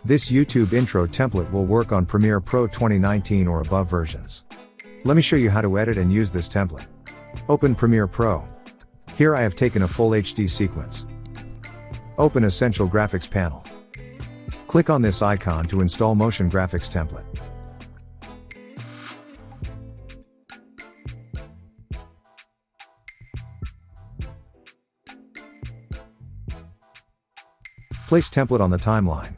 This YouTube intro template will work on Premiere Pro 2019 or above versions. Let me show you how to edit and use this template. Open Premiere Pro. Here I have taken a full HD sequence. Open Essential Graphics panel. Click on this icon to install Motion Graphics template. Place template on the timeline.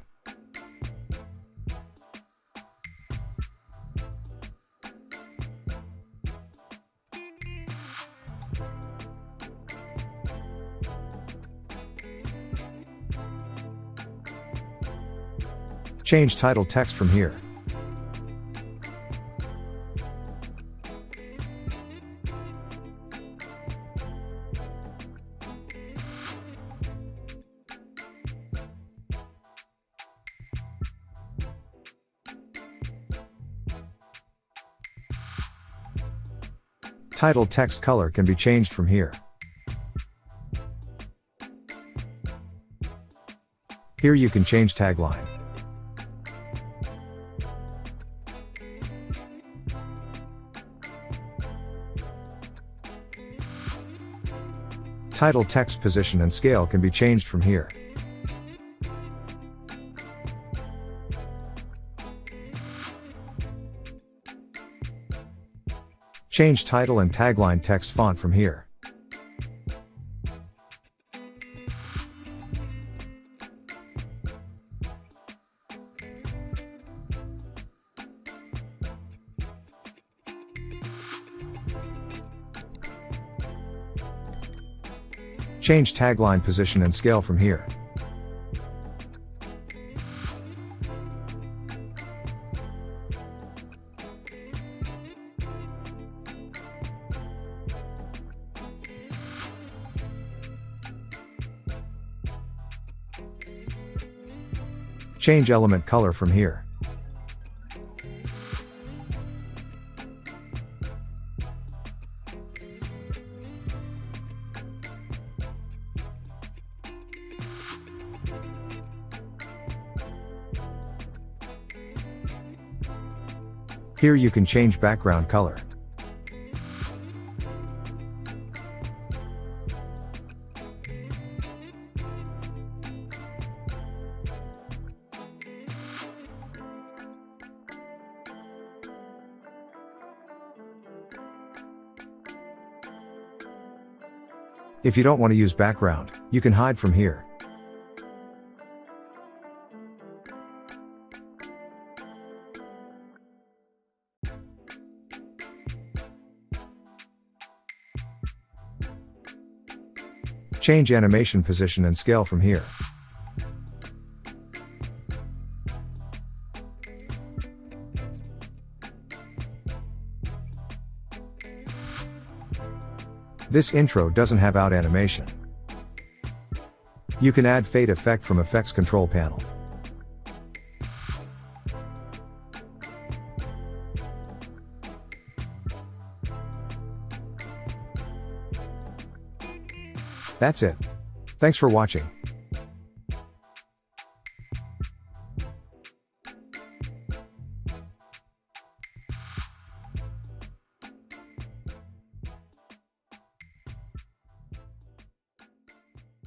Change title text from here. Title text color can be changed from here. Here you can change tagline. Title text position and scale can be changed from here. Change title and tagline text font from here. Change tagline position and scale from here. Change element color from here. Here you can change background color. If you don't want to use background, you can hide from here. Change animation position and scale from here. This intro doesn't have out animation. You can add fade effect from Effects Control panel. That's it. Thanks for watching.